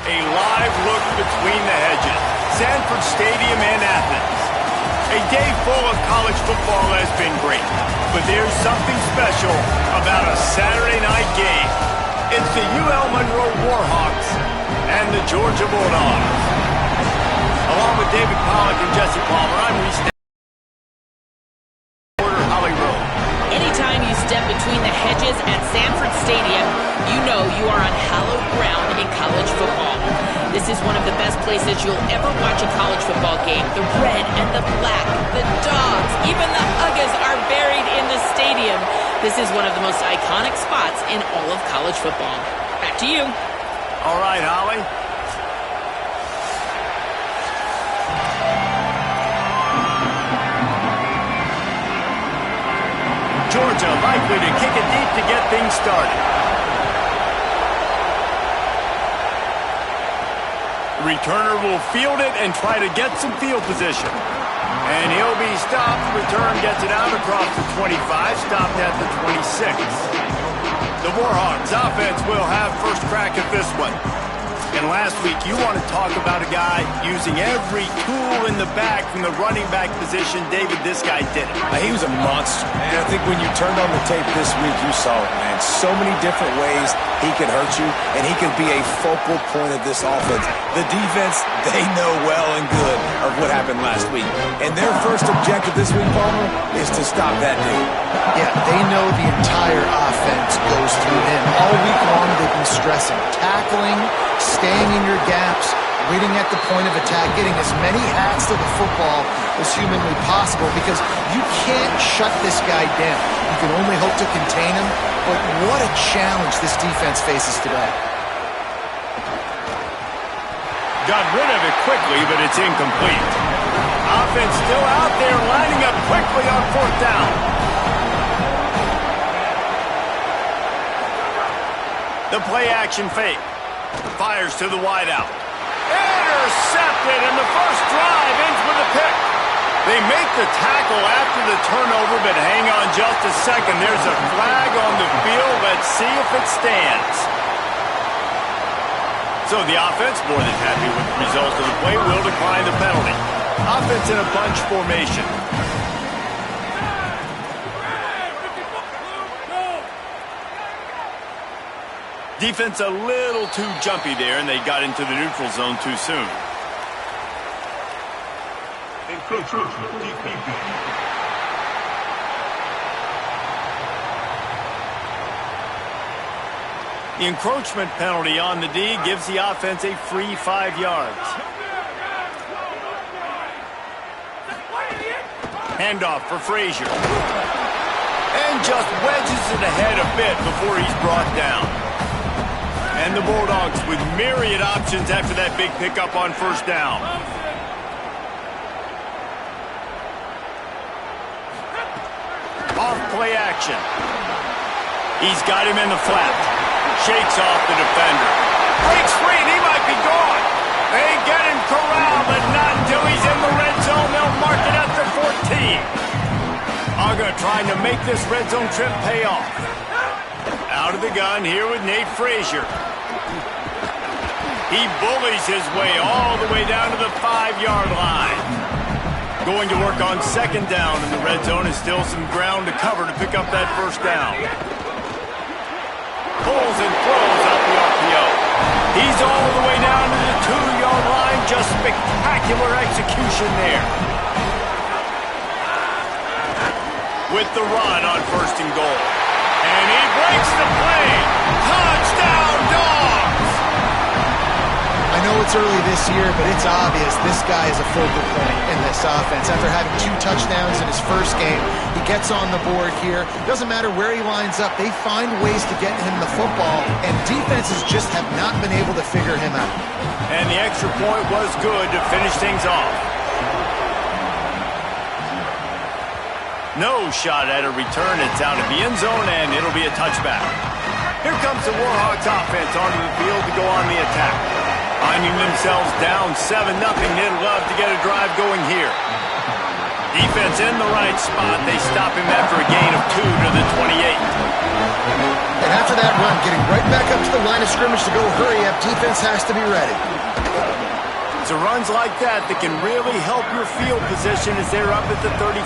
A live look between the hedges. Sanford Stadium in Athens. A day full of college football has been great, but there's something special about a Saturday night game. It's the UL Monroe Warhawks and the Georgia Bulldogs. Along with David Pollack and Jesse Palmer, I'm Reese. Anytime you step between the hedges at Sanford Stadium, you know you are on hallowed ground in college football. This is one of the best places you'll ever watch a college football game. The red and the black, the dogs, even the Uggas are buried in the stadium. This is one of the most iconic spots in all of college football. Back to you. All right, Holly. Georgia likely to kick it deep to get things started. The returner will field it and try to get some field position. And he'll be stopped. Return gets it out across the 25, stopped at the 26. The Warhawks offense will have first crack at this one. And last week, you want to talk about a guy using every tool in the bag from the running back position. David, this guy did it. He was a monster. And I think when you turned on the tape this week, you saw it, man. So many different ways he could hurt you, and he could be a focal point of this offense. The defense, they know well and good of what happened last week. And their first objective this week, Palmer, is to stop that dude. Yeah, they know the entire offense goes through him. All week long, they've been stressing tackling, staying in your gaps, waiting at the point of attack, getting as many hats to the football as humanly possible, because you can't shut this guy down. You can only hope to contain him, but what a challenge this defense faces today. Got rid of it quickly, but it's incomplete. Offense still out there, lining up quickly on fourth down. The play action fake. Fires to the wideout. Intercepted, and the first drive ends with a pick. They make the tackle after the turnover, but hang on just a second. There's a flag on the field. Let's see if it stands. So the offense, more than happy with the result of the play, will decline the penalty. Offense in a bunch formation. Defense a little too jumpy there, and they got into the neutral zone too soon. The encroachment penalty on the D gives the offense a free 5 yards. Handoff for Frazier. And just wedges it ahead a bit before he's brought down. And the Bulldogs with myriad options after that big pickup on first down. Off play action. He's got him in the flat. Shakes off the defender. Breaks free and he might be gone. They get him corralled, but not until he's in the red zone. They'll mark it at the 14. Aga trying to make this red zone trip pay off. Out of the gun here with Nate Frazier. He bullies his way all the way down to the 5-yard line. Going to work on second down in the red zone is still some ground to cover to pick up that first down. Pulls and throws out the RPO. He's all the way down to the 2-yard line. Just spectacular execution there. With the run on first and goal. And he breaks the play. Touchdown, Dogs! I know it's early this year, but it's obvious this guy is a focal point in this offense. After having 2 touchdowns in his first game, he gets on the board here. Doesn't matter where he lines up, they find ways to get him the football, and defenses just have not been able to figure him out. And the extra point was good to finish things off. No shot at a return. It's out of the end zone, and it'll be a touchback. Here comes the Warhawks offense onto the field to go on the attack. Finding themselves down 7-0, they'd love to get a drive going here. Defense in the right spot. They stop him after a gain of 2 to the 28. And after that run, getting right back up to the line of scrimmage to go hurry up. Defense has to be ready. It's a runs like that that can really help your field position as they're up at the 35.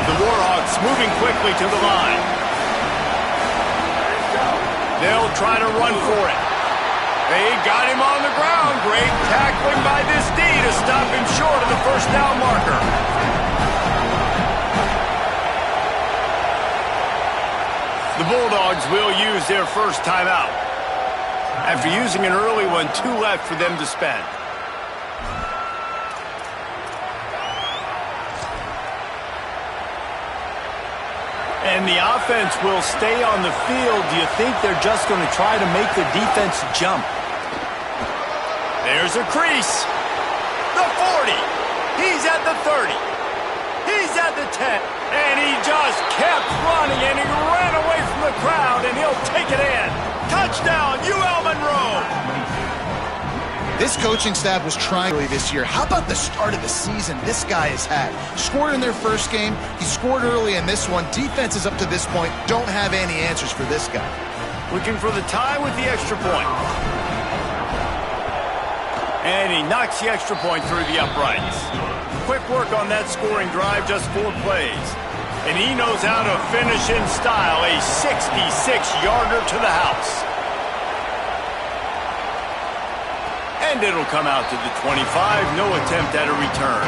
The Warhawks moving quickly to the line. They'll try to run for it. They got him on the ground. Great tackling by this D to stop him short of the first down marker. The Bulldogs will use their first timeout. After using an early one, 2 left for them to spend. And the offense will stay on the field. Do you think they're just going to try to make the defense jump? There's a crease. The 40. He's at the 30. He's at the 10. And he just kept running, and he ran away from the crowd, and he'll take it in. Touchdown, UL Monroe. This coaching staff was trying early this year. How about the start of the season this guy has had? Scored in their first game. He scored early in this one. Defenses up to this point don't have any answers for this guy. Looking for the tie with the extra point. And he knocks the extra point through the uprights. Quick work on that scoring drive, just 4 plays. And he knows how to finish in style, a 66-yarder to the house. And it'll come out to the 25, no attempt at a return.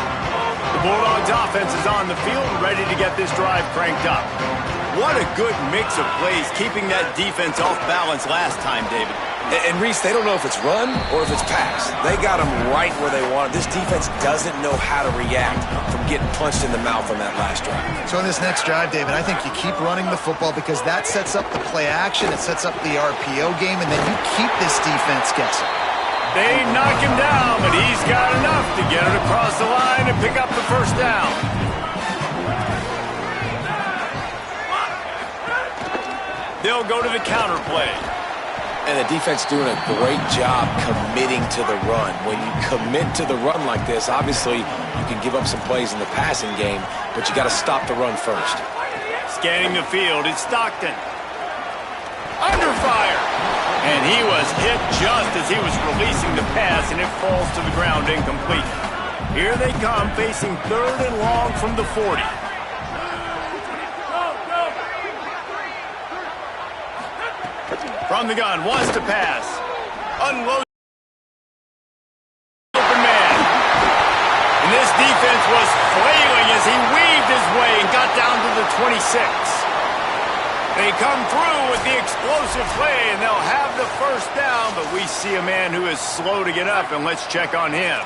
The Bulldogs offense is on the field, ready to get this drive cranked up. What a good mix of plays, keeping that defense off balance last time, David. And Reese, they don't know if it's run or if it's pass. They got them right where they want it. This defense doesn't know how to react from getting punched in the mouth on that last drive. So in this next drive, David, I think you keep running the football because that sets up the play action, it sets up the RPO game, and then you keep this defense guessing. They knock him down, but he's got enough to get it across the line and pick up the first down. They'll go to the counter play. And the defense doing a great job committing to the run. When you commit to the run like this, obviously you can give up some plays in the passing game, but you got to stop the run first. Scanning the field, it's Stockton. Under fire. And he was hit just as he was releasing the pass, and it falls to the ground incomplete. Here they come, facing 3rd and long from the 40. From the gun, wants to pass. Unloads. Open man. And this defense was flailing as he weaved his way and got down to the 26. They come through with the explosive play, and they'll have the first down, but we see a man who is slow to get up, and let's check on him.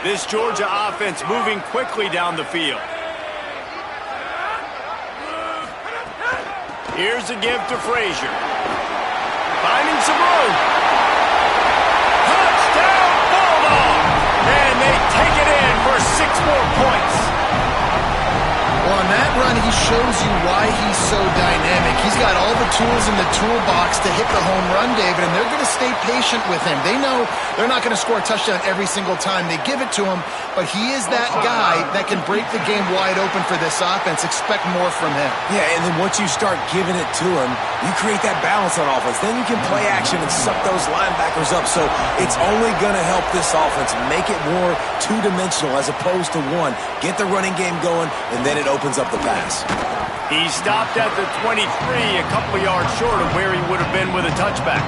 This Georgia offense moving quickly down the field. Here's a give to Frazier. Finding some room. Touchdown, Bulldogs! And they take it in for 6 more points. Well, on that run, he shows you why he's so dynamic. He's got all the tools in the toolbox to hit the home run, David, and they're going to stay patient with him. They know they're not going to score a touchdown every single time they give it to him, but he is that guy that can break the game wide open for this offense. Expect more from him. Yeah, and then once you start giving it to him, you create that balance on offense. Then you can play action and suck those linebackers up. So it's only going to help this offense make it more two-dimensional as opposed to one. Get the running game going, and then it opens up the pass. He stopped at the 23, a couple yards short of where he would have been with a touchback.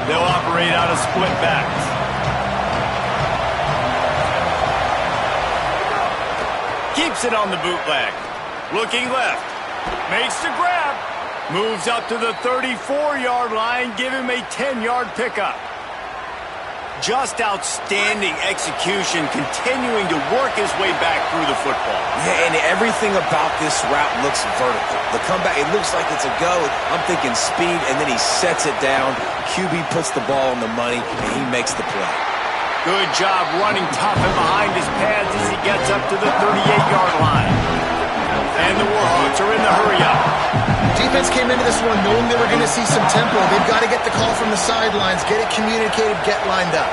They'll operate out of split backs. Keeps it on the bootleg. Looking left. Makes the grab. Moves up to the 34-yard line. Give him a 10-yard pickup. Just outstanding execution, continuing to work his way back through the football. Yeah, and everything about this route looks vertical. The comeback, it looks like it's a go. I'm thinking speed, and then he sets it down. QB puts the ball on the money, and he makes the play. Good job running tough and behind his pads as he gets up to the 38-yard line. And the Warhawks are in the hurry-up. Defense came into this one knowing they were going to see some tempo. They've got to get the call from the sidelines, get it communicated, get lined up.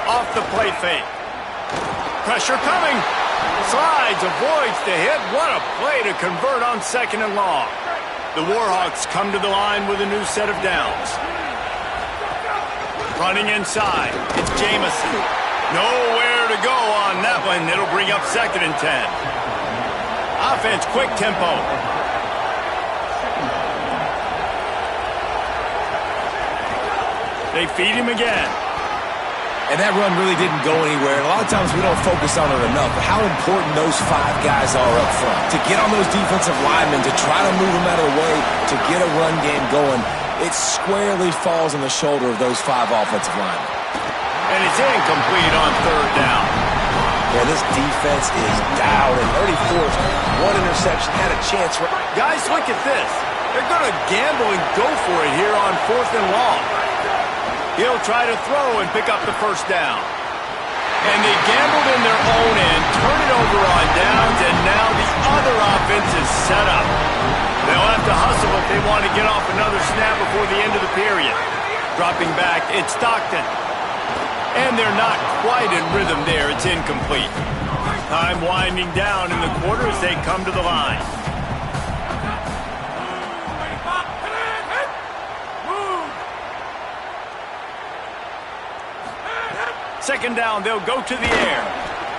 Off the play fake. Pressure coming. Slides, avoids the hit. What a play to convert on 2nd and long. The Warhawks come to the line with a new set of downs. Running inside, it's Jamison. Nowhere to go on that one. It'll bring up 2nd and 10. Offense, quick tempo. They feed him again. And that run really didn't go anywhere. And a lot of times we don't focus on it enough, but how important those 5 guys are up front. To get on those defensive linemen, to try to move them out of the way, to get a run game going, it squarely falls on the shoulder of those 5 offensive linemen. And it's incomplete on 3rd down. Yeah, this defense is down and already forced 1 interception, had a chance. Guys, look at this. They're going to gamble and go for it here on 4th and long. He'll try to throw and pick up the 1st down. And they gambled in their own end, turn it over on downs, and now the other offense is set up. They'll have to hustle if they want to get off another snap before the end of the period. Dropping back, it's Stockton. And they're not quite in rhythm there. It's incomplete. Time winding down in the quarter as they come to the line. Second down, they'll go to the air.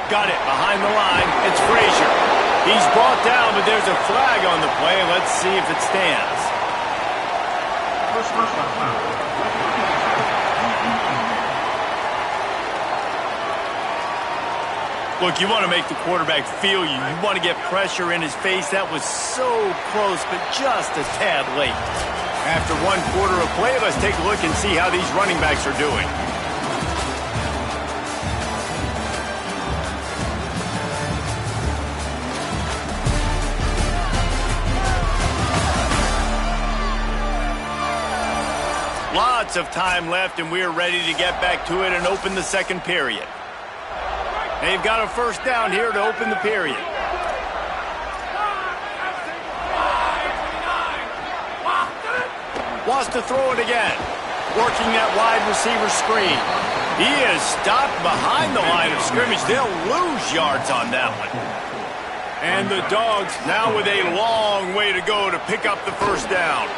Got it behind the line. It's Frazier. He's brought down, but there's a flag on the play. Let's see if it stands. Look, you want to make the quarterback feel you. You want to get pressure in his face. That was so close, but just a tad late. After 1 quarter of play, let's take a look and see how these running backs are doing. Lots of time left, and we're ready to get back to it and open the 2nd period. They've got a 1st down here to open the period. Wants to throw it again. Working that wide receiver screen. He is stopped behind the line of scrimmage. They'll lose yards on that one. And the Dogs now with a long way to go to pick up the 1st down.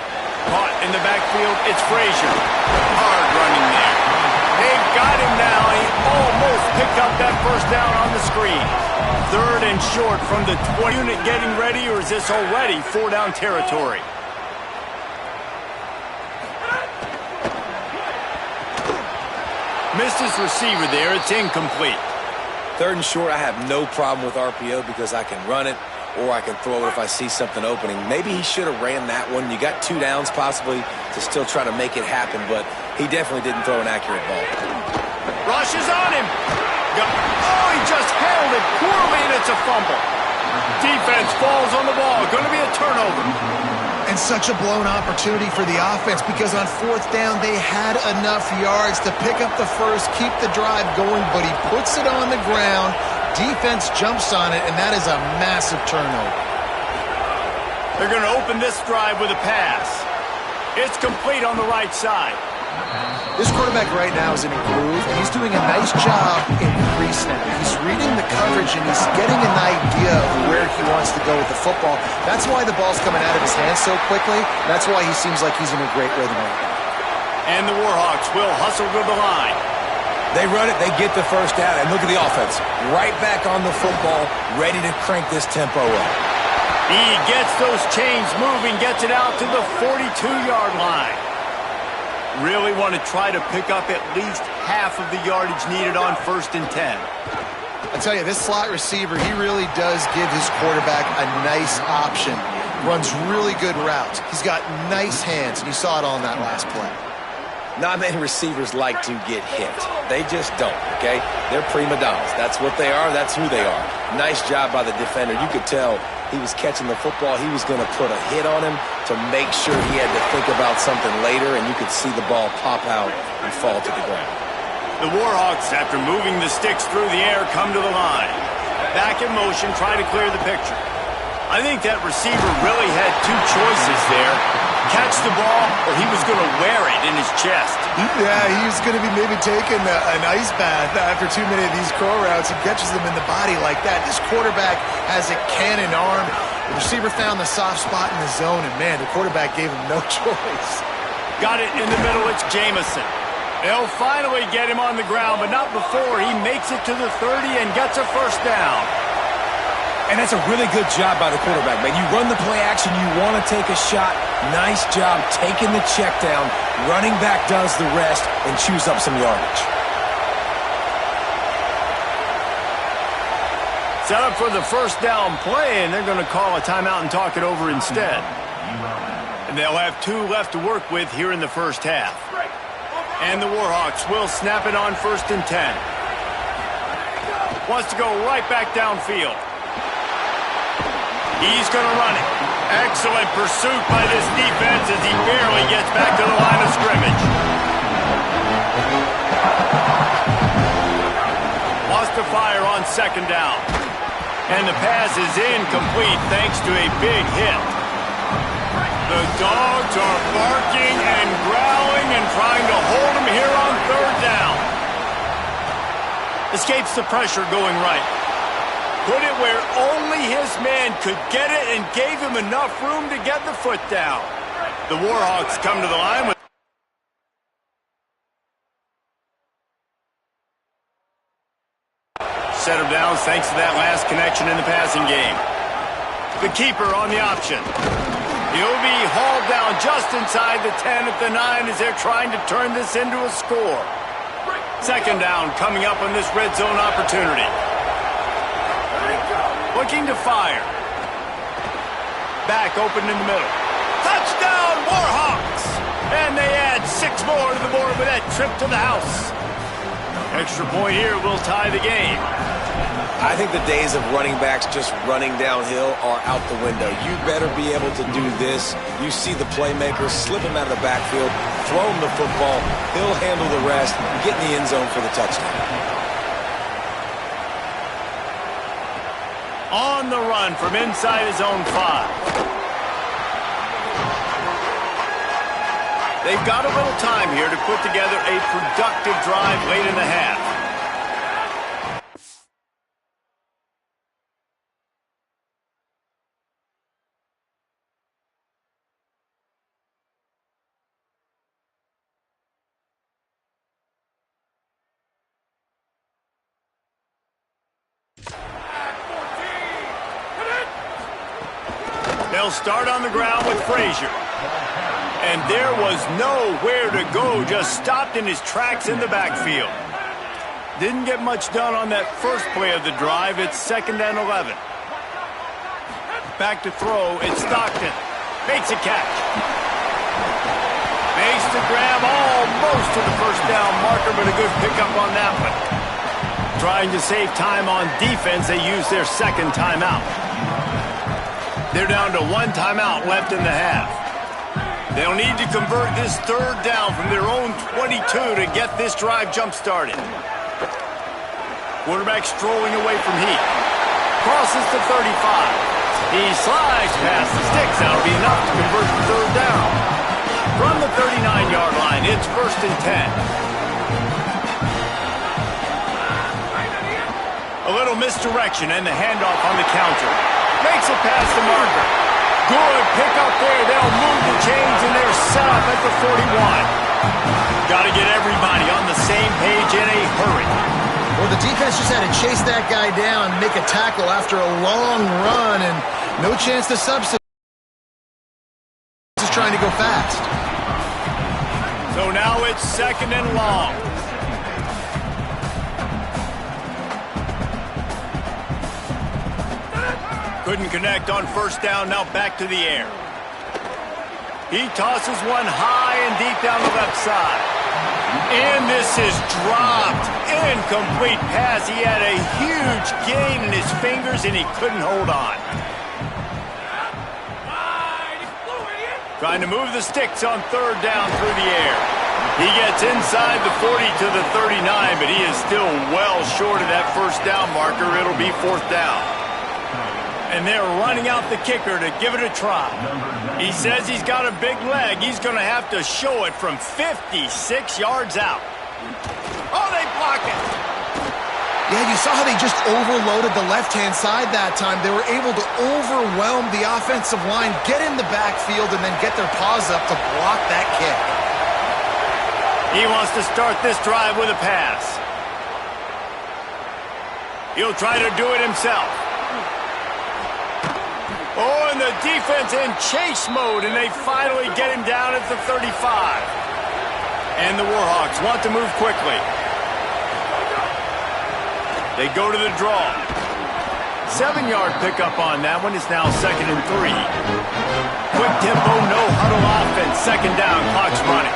Caught in the backfield, it's Frazier. Hard running there. They've got him now. He almost picked up that 1st down on the screen. 3rd and short from the 20. Unit getting ready, or is this already 4-down territory? Missed his receiver there. It's incomplete. 3rd and short, I have no problem with RPO because I can run it or I can throw it if I see something opening. Maybe he should have ran that one. You got 2 downs possibly to still try to make it happen, but he definitely didn't throw an accurate ball. Rush is on him. Oh, he just held it poorly, and it's a fumble. Defense falls on the ball. Going to be a turnover. And such a blown opportunity for the offense because on 4th down, they had enough yards to pick up the 1st, keep the drive going, but he puts it on the ground. Defense jumps on it, and that is a massive turnover. They're going to open this drive with a pass. It's complete on the right side. This quarterback right now is in a groove, and he's doing a nice job in pre-snap. He's reading the coverage, and he's getting an idea of where he wants to go with the football. That's why the ball's coming out of his hands so quickly. That's why he seems like he's in a great rhythm right now. And the Warhawks will hustle to the line. They run it, they get the 1st down, and look at the offense. Right back on the football, ready to crank this tempo up. He gets those chains moving, gets it out to the 42-yard line. Really want to try to pick up at least half of the yardage needed on 1st and 10. I tell you, this slot receiver, he really does give his quarterback a nice option. Runs really good routes. He's got nice hands, and you saw it all in that last play. Not many receivers like to get hit. They just don't, okay? They're prima donnas. That's what they are. That's who they are. Nice job by the defender. You could tell he was catching the football. He was going to put a hit on him to make sure he had to think about something later, and you could see the ball pop out and fall to the ground. The Warhawks, after moving the sticks through the air, come to the line. Back in motion, try to clear the picture. I think that receiver really had 2 choices there. catch the ball, or he was going to wear it in his chest. Yeah, he's going to be maybe taking an ice bath after too many of these curl routes. He catches them in the body like that. This quarterback has a cannon arm. The receiver found the soft spot in the zone, and, man, the quarterback gave him no choice. Got it in the middle. It's Jamison. They'll finally get him on the ground, but not before he makes it to the 30 and gets a first down. And that's a really good job by the quarterback, man. You run the play action, you want to take a shot. Nice job taking the check down. Running back does the rest and chews up some yardage. Set up for the first down play, and they're going to call a timeout and talk it over instead. And they'll have 2 left to work with here in the first half. And the Warhawks will snap it on 1st and 10. Wants to go right back downfield. He's going to run it. Excellent pursuit by this defense as he barely gets back to the line of scrimmage. Wants to fire on 2nd down. And the pass is incomplete thanks to a big hit. The Dogs are barking and growling and trying to hold him here on 3rd down. Escapes the pressure going right. Put it where only his man could get it and gave him enough room to get the foot down. The Warhawks come to the line with set of downs thanks to that last connection in the passing game. The keeper on the option. He'll be hauled down just inside the 10 at the 9 as they're trying to turn this into a score. 2nd down coming up on this red zone opportunity. Looking to fire. Back open in the middle. Touchdown, Warhawks! And they add 6 more to the board with that trip to the house. Extra point here will tie the game. I think the days of running backs just running downhill are out the window. You better be able to do this. You see the playmaker, slip him out of the backfield, throw him the football, he'll handle the rest, get in the end zone for the touchdown. On the run from inside his own 5. They've got a little time here to put together a productive drive late in the half. They'll start on the ground with Frazier. And there was nowhere to go, just stopped in his tracks in the backfield. Didn't get much done on that first play of the drive. It's 2nd and 11. Back to throw, it's Stockton. Makes a catch. Makes the grab almost to the first down marker, but a good pickup on that one. Trying to save time on defense, they use their 2nd timeout. They're down to 1 timeout left in the half. They'll need to convert this 3rd down from their own 22 to get this drive jump-started. Quarterback strolling away from heat. Crosses to 35. He slides past the sticks. That'll be enough to convert the 3rd down. From the 39-yard line, it's 1st and 10. A little misdirection and the handoff on the counter. Makes it past the marker. Good pick up there. They'll move the chains, and they're set up at the 41. Got to get everybody on the same page in a hurry. Well, the defense just had to chase that guy down, make a tackle after a long run, and no chance to substitute. Just trying to go fast. So now it's 2nd and long. Couldn't connect on 1st down, now back to the air. He tosses one high and deep down the left side. And this is dropped. Incomplete pass. He had a huge gain in his fingers and he couldn't hold on. Trying to move the sticks on 3rd down through the air. He gets inside the 40 to the 39, but he is still well short of that 1st down marker. It'll be 4th down. And they're running out the kicker to give it a try. He says he's got a big leg. He's going to have to show it from 56 yards out. Oh, they block it. Yeah, you saw how they just overloaded the left-hand side that time. They were able to overwhelm the offensive line, get in the backfield, and then get their paws up to block that kick. He wants to start this drive with a pass. He'll try to do it himself. Oh, and the defense in chase mode, and they finally get him down at the 35. And the Warhawks want to move quickly. They go to the draw. 7-yard pickup on that one. Is now 2nd and 3. Quick tempo, no huddle offense. 2nd down, clock's running.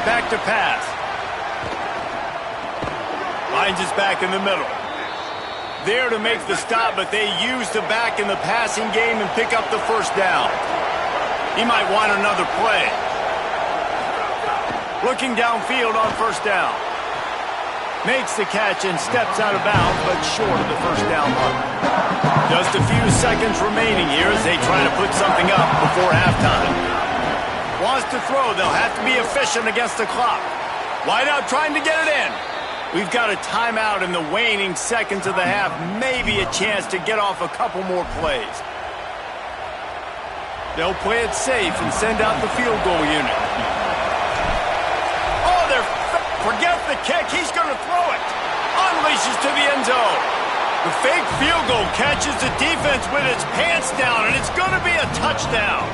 Back to pass. Finds his back in the middle. There to make the stop, but they use the back in the passing game and pick up the first down. He might want another play. Looking downfield on first down. Makes the catch and steps out of bounds, but short of the first down mark. Just a few seconds remaining here as they try to put something up before halftime. Wants to throw. They'll have to be efficient against the clock. Wide out trying to get it in. We've got a timeout in the waning seconds of the half. Maybe a chance to get off a couple more plays. They'll play it safe and send out the field goal unit. Oh, forget the kick. He's going to throw it. Unleashes to the end zone. The fake field goal catches the defense with its pants down, and it's going to be a touchdown.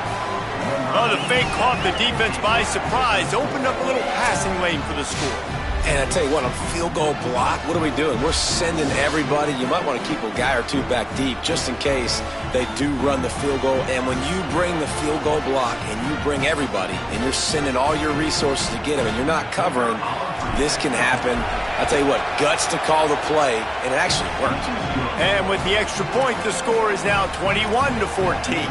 Oh, the fake caught the defense by surprise. Opened up a little passing lane for the score. And I tell you what, on field goal block, what are we doing? We're sending everybody. You might want to keep a guy or two back deep just in case they do run the field goal. And when you bring the field goal block and you bring everybody and you're sending all your resources to get them and you're not covering, this can happen. I tell you what, guts to call the play, and it actually worked. And with the extra point, the score is now 21-14.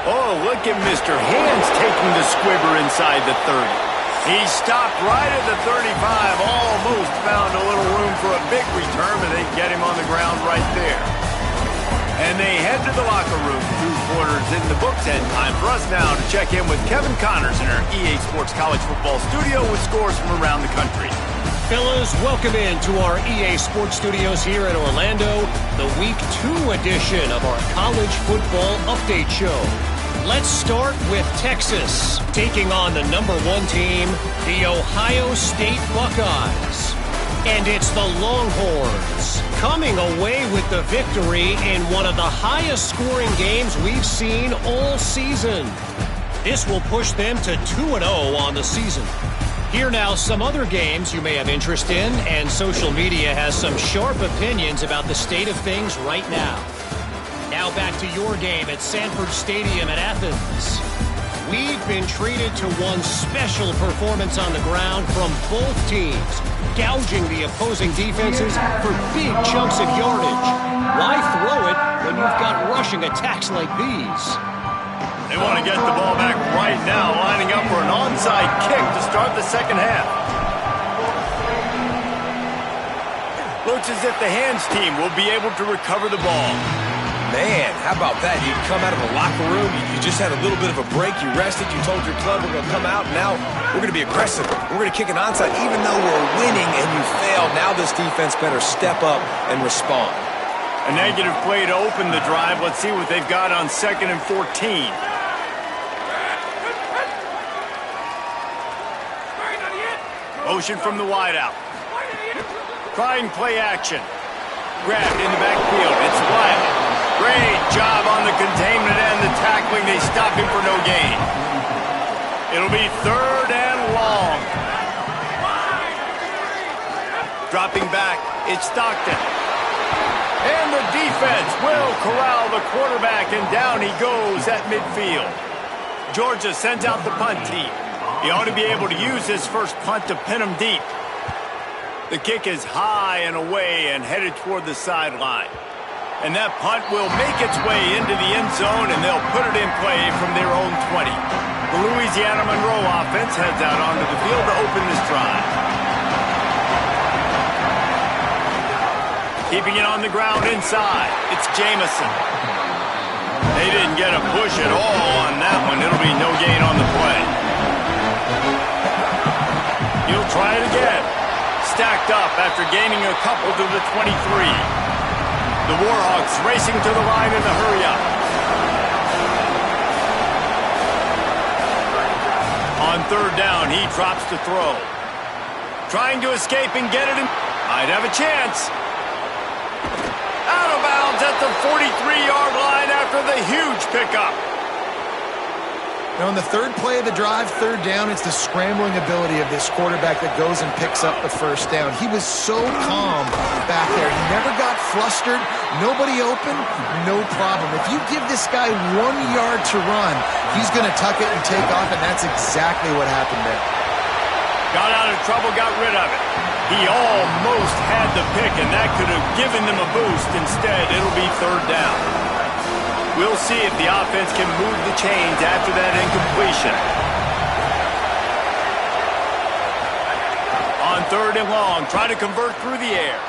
Oh, look at Mr. Hands taking the squibber inside the 30. He stopped right at the 35, almost found a little room for a big return, but they get him on the ground right there. And they head to the locker room. 2 quarters in the books, and time for us now to check in with Kevin Connors in our EA Sports College Football studio with scores from around the country. Fellas, welcome in to our EA Sports Studios here in Orlando, the Week 2 edition of our College Football Update Show. Let's start with Texas, taking on the #1 team, the Ohio State Buckeyes. And it's the Longhorns coming away with the victory in one of the highest scoring games we've seen all season. This will push them to 2-0 on the season. Here now, some other games you may have interest in, and social media has some sharp opinions about the state of things right now. Now back to your game at Sanford Stadium in Athens. We've been treated to one special performance on the ground from both teams, gouging the opposing defenses for big chunks of yardage. Why throw it when you've got rushing attacks like these? They want to get the ball back right now, lining up for an onside kick to start the second half. Looks as if the Hands team will be able to recover the ball. Man, how about that? You come out of the locker room, you just had a little bit of a break, you rested, you told your club we're going to come out, and now we're going to be aggressive. We're going to kick an onside. Even though we're winning and you failed, now this defense better step up and respond. A negative play to open the drive. Let's see what they've got on 2nd and 14. Motion from the wideout. Trying play action. Grabbed in the backfield. It's Wiley. Great job on the containment and the tackling. They stop him for no gain. It'll be 3rd and long. Dropping back, it's Stockton. And the defense will corral the quarterback, and down he goes at midfield. Georgia sends out the punt team. He ought to be able to use his first punt to pin him deep. The kick is high and away and headed toward the sideline. And that punt will make its way into the end zone, and they'll put it in play from their own 20. The Louisiana Monroe offense heads out onto the field to open this drive. Keeping it on the ground inside, it's Jamison. They didn't get a push at all on that one. It'll be no gain on the play. He'll try it again. Stacked up after gaining a couple to the 23. The Warhawks racing to the line in the hurry-up. On third down, he drops to throw. Trying to escape and get it in. Might have a chance. Out of bounds at the 43-yard line after the huge pickup. Now, on the third play of the drive, third down, it's the scrambling ability of this quarterback that goes and picks up the first down. He was so calm back there. He never got flustered. Nobody open, no problem. If you give this guy 1 yard to run, he's going to tuck it and take off, and that's exactly what happened there. Got out of trouble, got rid of it. He almost had the pick, and that could have given them a boost. Instead, it'll be third down. We'll see if the offense can move the chains after that incompletion. On third and long, try to convert through the air.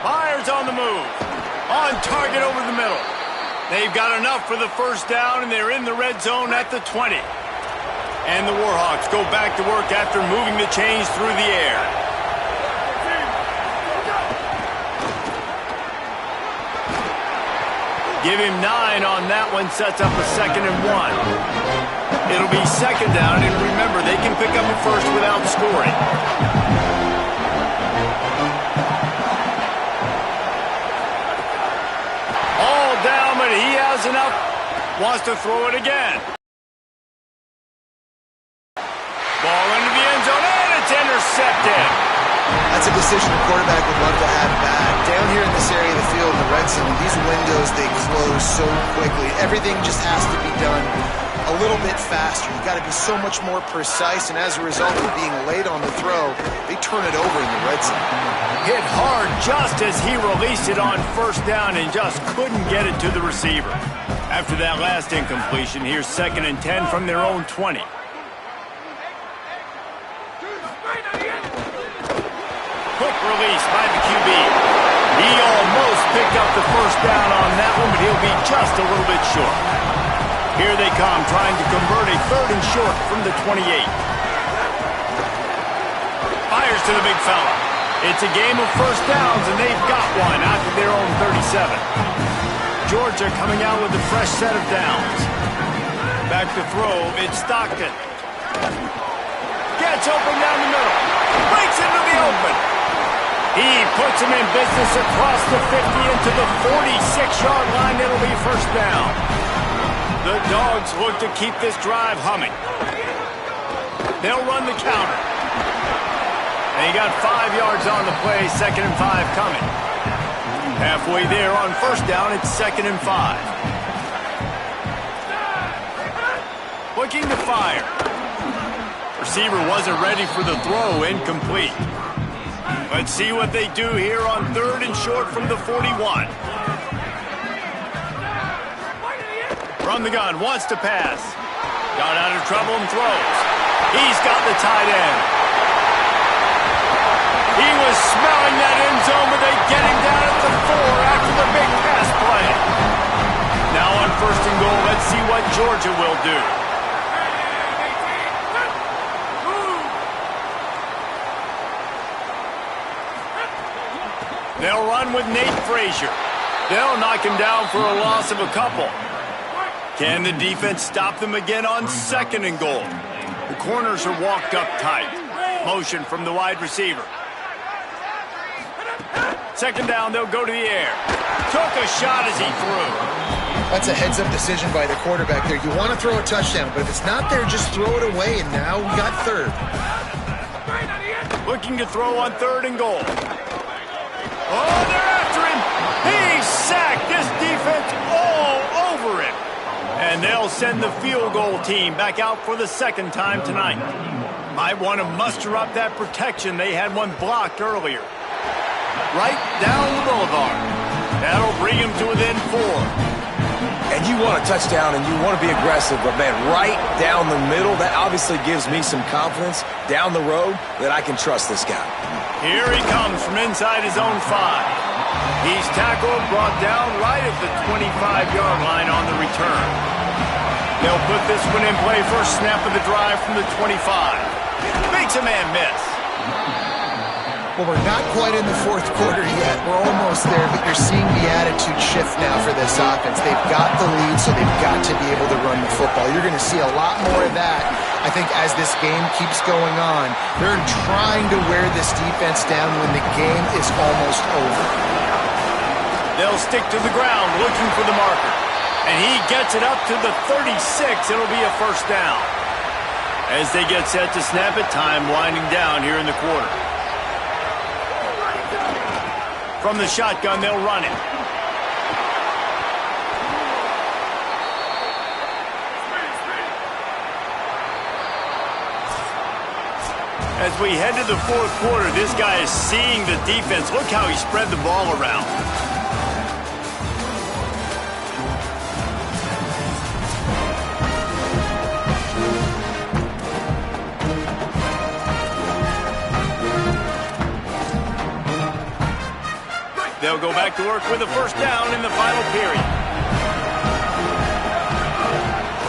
Myers on the move. On target over the middle. They've got enough for the first down, and they're in the red zone at the 20. And the Warhawks go back to work after moving the chains through the air. Give him 9 on that one, sets up a 2nd and 1. It'll be second down, and remember, they can pick up a first without scoring. All down, but he has enough. Wants to throw it again. Ball into the end zone, and it's intercepted. That's a decision the quarterback would love to have back. Down here in this area of the field in the red zone, these windows, they close so quickly. Everything just has to be done a little bit faster. You've got to be so much more precise, and as a result of being late on the throw, they turn it over in the red zone. Hit hard just as he released it on first down and just couldn't get it to the receiver. After that last incompletion, here's 2nd and 10 from their own 20. Quick release by the QB. He almost picked up the first down on that one, but he'll be just a little bit short. Here they come, trying to convert a 3rd and short from the 28. Fires to the big fella. It's a game of first downs, and they've got one out to their own 37. Georgia coming out with a fresh set of downs. Back to throw, it's Stockton. Gets open down the middle. Breaks into the open. He puts him in business across the 50 into the 46-yard line. It'll be first down. The Dogs look to keep this drive humming. They'll run the counter. And he got 5 yards on the play, 2nd and 5 coming. Halfway there on first down, it's 2nd and 5. Looking to fire. Receiver wasn't ready for the throw, incomplete. Let's see what they do here on 3rd and short from the 41. From the gun, wants to pass. Got out of trouble and throws. He's got the tight end. He was smelling that end zone, but they get him down at the 4 after the big pass play. Now on 1st and goal, let's see what Georgia will do. They'll run with Nate Frazier. They'll knock him down for a loss of a couple. Can the defense stop them again on 2nd and goal? The corners are walked up tight. Motion from the wide receiver. 2nd down, they'll go to the air. Took a shot as he threw. That's a heads-up decision by the quarterback there. You want to throw a touchdown, but if it's not there, just throw it away, and now we got 3rd. Looking to throw on 3rd and goal. Oh, they're after him. He's sacked. This defense all over him. And they'll send the field goal team back out for the 2nd time tonight. Might want to muster up that protection. They had one blocked earlier. Right down the boulevard. That'll bring him to within 4. And you want a touchdown and you want to be aggressive, but man, right down the middle, that obviously gives me some confidence down the road that I can trust this guy. Here he comes from inside his own 5. He's tackled, brought down right at the 25-yard line on the return. They'll put this one in play first snap of the drive from the 25. Makes a man miss. Well, we're not quite in the fourth quarter yet. We're almost there, but you're seeing the attitude shift now for this offense. They've got the lead, so they've got to be able to run the football. You're going to see a lot more of that, I think, as this game keeps going on. They're trying to wear this defense down when the game is almost over. They'll stick to the ground looking for the marker. And he gets it up to the 36. It'll be a first down. As they get set to snap it, time winding down here in the quarter. From the shotgun, they'll run it. As we head to the fourth quarter, this guy is seeing the defense. Look how he spread the ball around. They'll go back to work with a first down in the final period.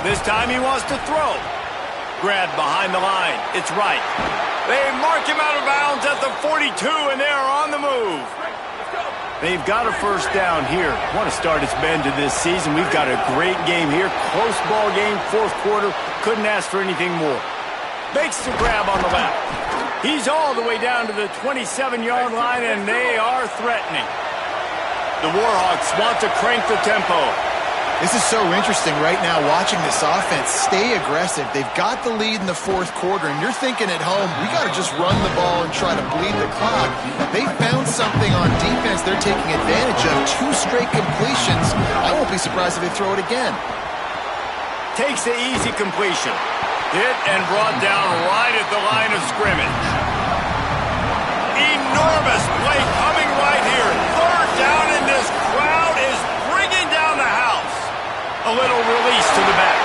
This time he wants to throw. Grabbed behind the line. It's right. They mark him out of bounds at the 42, and they are on the move. They've got a first down here. Want to start its bend to this season. We've got a great game here. Close ball game, fourth quarter. Couldn't ask for anything more. Makes the grab on the left. He's all the way down to the 27-yard line, and they are threatening. The Warhawks want to crank the tempo. This is so interesting right now watching this offense stay aggressive. They've got the lead in the fourth quarter, and you're thinking at home, we got to just run the ball and try to bleed the clock. They found something on defense they're taking advantage of. 2 straight completions. I won't be surprised if they throw it again. Takes the easy completion. Hit and brought down right at the line of scrimmage. Enormous play coming right here. Third down, and this crowd is bringing down the house. A little release to the back.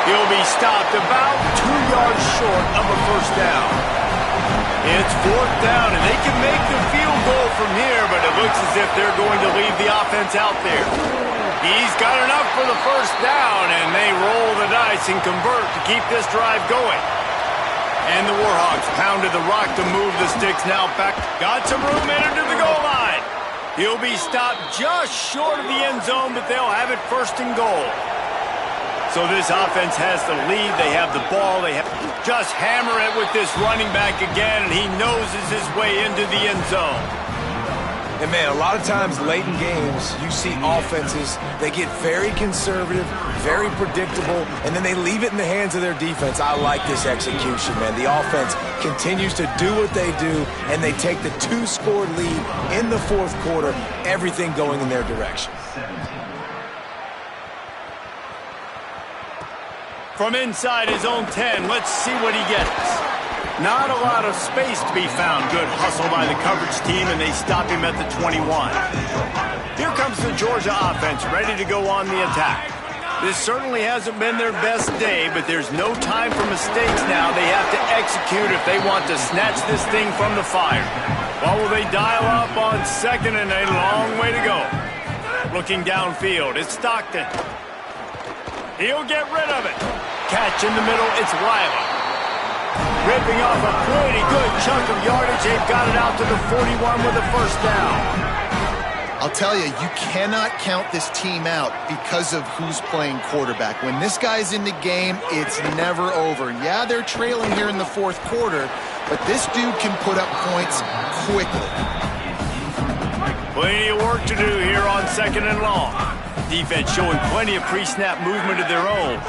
He'll be stopped about 2 yards short of a first down. It's fourth down, and they can make the field goal from here, but it looks as if they're going to leave the offense out there. He's got enough for the first down, and they roll the dice and convert to keep this drive going. And the Warhawks pounded the rock to move the sticks now back. Got some room entered to the goal line. He'll be stopped just short of the end zone, but they'll have it first and goal. So this offense has the lead. They have the ball. They have just hammer it with this running back again, and he noses his way into the end zone. And man, a lot of times late in games, you see offenses, they get very conservative, very predictable, and then they leave it in the hands of their defense. I like this execution, man. The offense continues to do what they do, and they take the 2-score lead in the fourth quarter, everything going in their direction. From inside his own 10, let's see what he gets. Not a lot of space to be found. Good hustle by the coverage team, and they stop him at the 21. Here comes the Georgia offense, ready to go on the attack. This certainly hasn't been their best day, but there's no time for mistakes now. They have to execute if they want to snatch this thing from the fire. Well, will they dial up on second, and a long way to go. Looking downfield, it's Stockton. He'll get rid of it. Catch in the middle, it's Wiley. Ripping off a pretty good chunk of yardage. They've got it out to the 41 with a first down. I'll tell you, you cannot count this team out because of who's playing quarterback. When this guy's in the game, it's never over. Yeah, they're trailing here in the fourth quarter, but this dude can put up points quickly. Plenty of work to do here on second and long. Defense showing plenty of pre-snap movement of their own.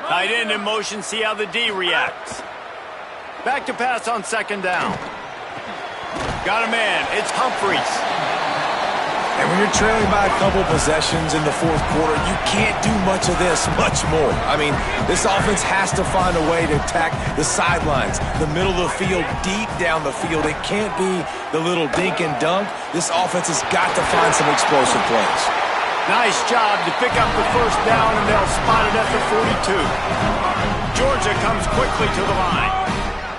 Tight end in motion, see how the D reacts. Back to pass on second down. Got a man, it's Humphreys. And when you're trailing by a couple possessions in the fourth quarter, you can't do much of this, much more. I mean, this offense has to find a way to attack the sidelines, the middle of the field, deep down the field. It can't be the little dink and dunk. This offense has got to find some explosive plays. Nice job to pick up the first down, and they'll spot it at the 42. Georgia comes quickly to the line.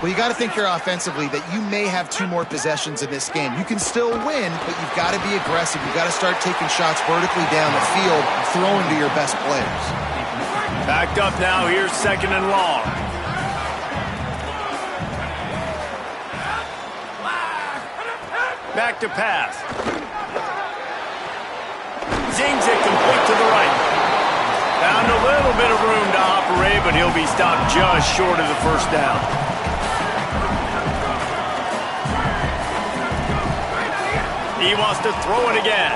Well, you got to think here offensively that you may have 2 more possessions in this game. You can still win, but you've got to be aggressive. You've got to start taking shots vertically down the field, throwing to your best players. Backed up now. Here's 2nd and long. Back to pass. Zings it complete to the right. Found a little bit of room to operate, but he'll be stopped just short of the first down. He wants to throw it again.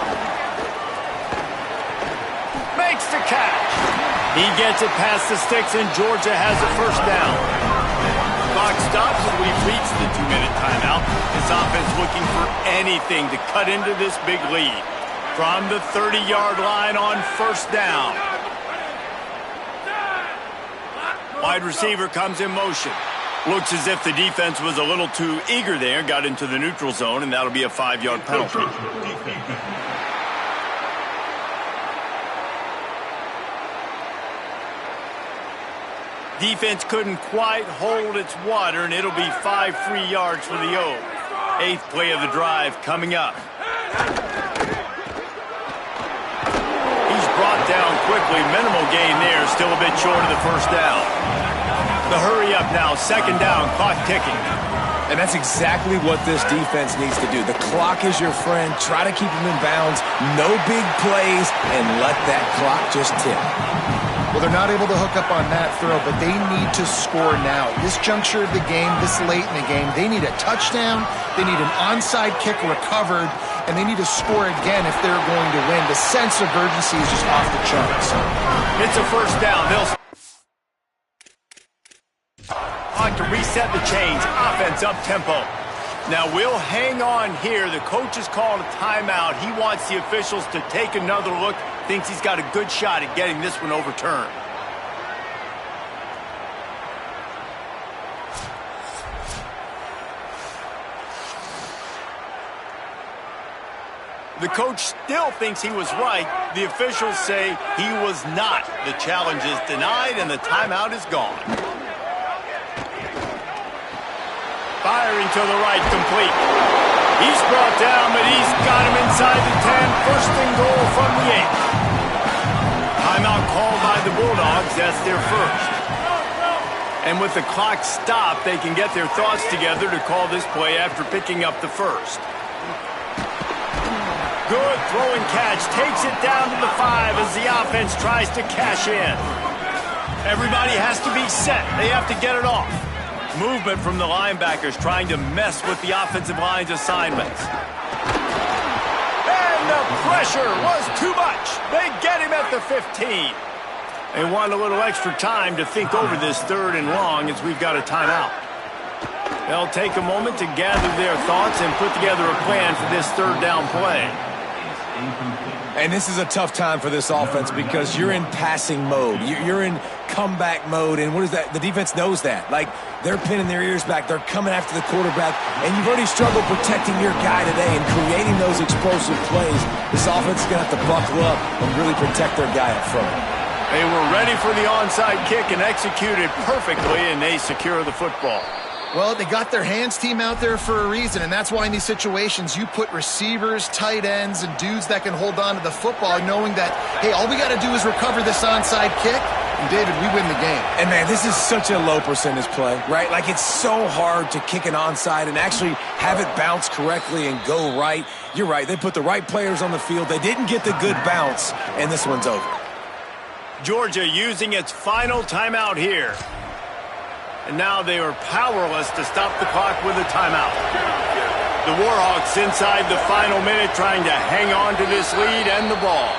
Makes the catch. He gets it past the sticks, and Georgia has a first down. Clock stops, and we've reached the 2-minute timeout. This offense looking for anything to cut into this big lead. From the 30-yard line on first down. Wide receiver comes in motion. Looks as if the defense was a little too eager there, got into the neutral zone, and that'll be a 5-yard penalty. Defense couldn't quite hold its water, and it'll be 5 free yards for the O. 8th play of the drive coming up. He's brought down quickly. Minimal gain there, still a bit short of the first down. The hurry up now, 2nd down, clock ticking. And that's exactly what this defense needs to do. The clock is your friend. Try to keep them in bounds. No big plays, and let that clock just tick. Well, they're not able to hook up on that throw, but they need to score now. This juncture of the game, this late in the game, they need a touchdown, they need an onside kick recovered, and they need to score again if they're going to win. The sense of urgency is just off the charts. It's a first down. They'll to reset the chains. Offense up tempo. Now we'll hang on here. The coach has called a timeout. He wants the officials to take another look. Thinks he's got a good shot at getting this one overturned. The coach still thinks he was right. The officials say he was not. The challenge is denied and the timeout is gone. Firing to the right, complete. He's brought down, but he's got him inside the 10. First and goal from the 8. Timeout called by the Bulldogs. That's their first. And with the clock stopped, they can get their thoughts together to call this play after picking up the first. Good throwing catch. Takes it down to the 5 as the offense tries to cash in. Everybody has to be set. They have to get it off. Movement from the linebackers trying to mess with the offensive line's assignments. And the pressure was too much. They get him at the 15. They want a little extra time to think over this 3rd and long as we've got a timeout. They'll take a moment to gather their thoughts and put together a plan for this 3rd down play. And this is a tough time for this offense because you're in passing mode. You're in comeback mode, and what is that? The defense knows that. Like, they're pinning their ears back. They're coming after the quarterback, and you've already struggled protecting your guy today and creating those explosive plays. This offense is going to have to buckle up and really protect their guy up front. They were ready for the onside kick and executed perfectly, and they secure the football. Well, they got their hands team out there for a reason, and that's why in these situations you put receivers, tight ends, and dudes that can hold on to the football knowing that, hey, all we got to do is recover this onside kick, and David, we win the game. And, man, this is such a low percentage play, right? Like, it's so hard to kick an onside and actually have it bounce correctly and go right. You're right. They put the right players on the field. They didn't get the good bounce, and this one's over. Georgia using its final timeout here. And now they are powerless to stop the clock with a timeout. The Warhawks inside the final minute trying to hang on to this lead and the ball.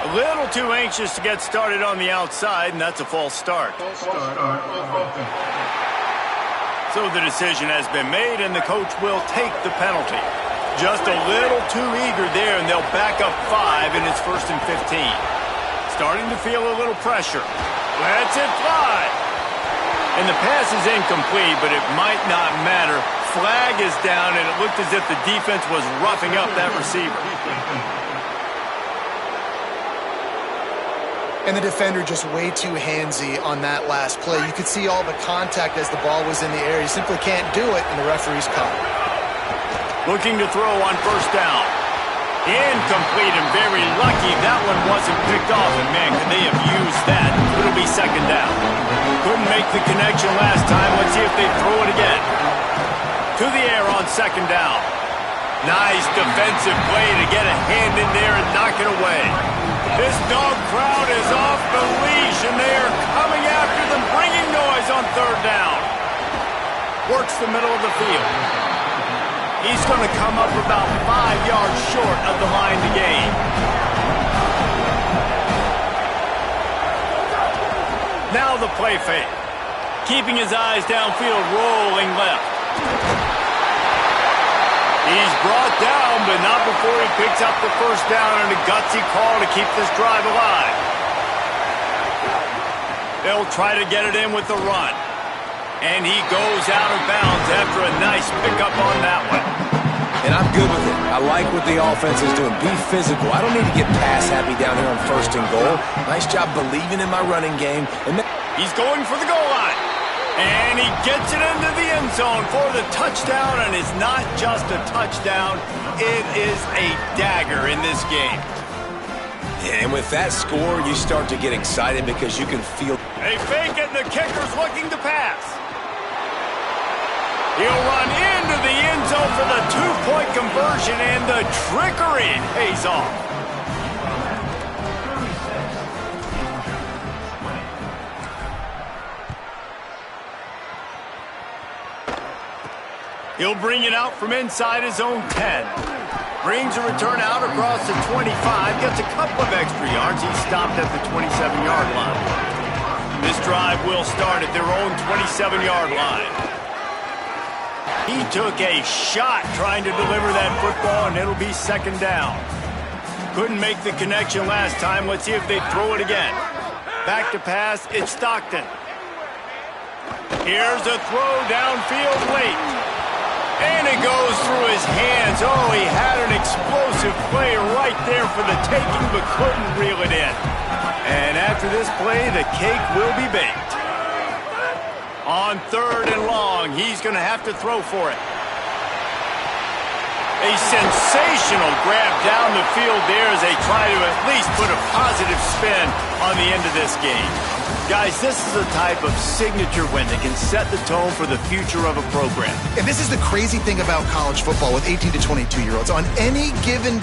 A little too anxious to get started on the outside, and that's a false start. So the decision has been made, and the coach will take the penalty. Just a little too eager there, and they'll back up 5, and it's 1st and 15. Starting to feel a little pressure. Lets it fly. And the pass is incomplete, but it might not matter. Flag is down, and it looked as if the defense was roughing up that receiver. And the defender just way too handsy on that last play. You could see all the contact as the ball was in the air. You simply can't do it, and the referee's caught. Looking to throw on 1st down. Incomplete, and very lucky that one wasn't picked off. And, man, could they have used that? It'll be 2nd down. Couldn't make the connection last time. Let's see if they throw it again. To the air on 2nd down. Nice defensive play to get a hand in there and knock it away. This dog crowd is off the leash, and they are coming after them, bringing noise on 3rd down. Works the middle of the field. He's going to come up about 5 yards short of the line to gain. Now the play fake. Keeping his eyes downfield, rolling left. He's brought down, but not before he picks up the 1st down and a gutsy call to keep this drive alive. They'll try to get it in with the run. And he goes out of bounds after a nice pickup on that one. And I'm good with it. I like what the offense is doing. Be physical. I don't need to get pass happy down here on 1st and goal. Nice job believing in my running game. And he's going for the goal line. And he gets it into the end zone for the touchdown. And it's not just a touchdown. It is a dagger in this game. And with that score, you start to get excited because you can feel... They fake it, and the kicker's looking to pass. He'll run into the end zone for the 2-point conversion, and the trickery pays off. He'll bring it out from inside his own 10. Brings a return out across the 25, gets a couple of extra yards. He's stopped at the 27-yard line. This drive will start at their own 27-yard line. He took a shot trying to deliver that football, and it'll be 2nd down. Couldn't make the connection last time. Let's see if they throw it again. Back to pass, it's Stockton. Here's a throw downfield late. And it goes through his hands. Oh, he had an explosive play right there for the taking, but couldn't reel it in. And after this play, the cake will be baked. On 3rd and long, he's going to have to throw for it. A sensational grab down the field there as they try to at least put a positive spin on the end of this game. Guys, this is a type of signature win that can set the tone for the future of a program. And this is the crazy thing about college football with 18 to 22-year-olds. On any given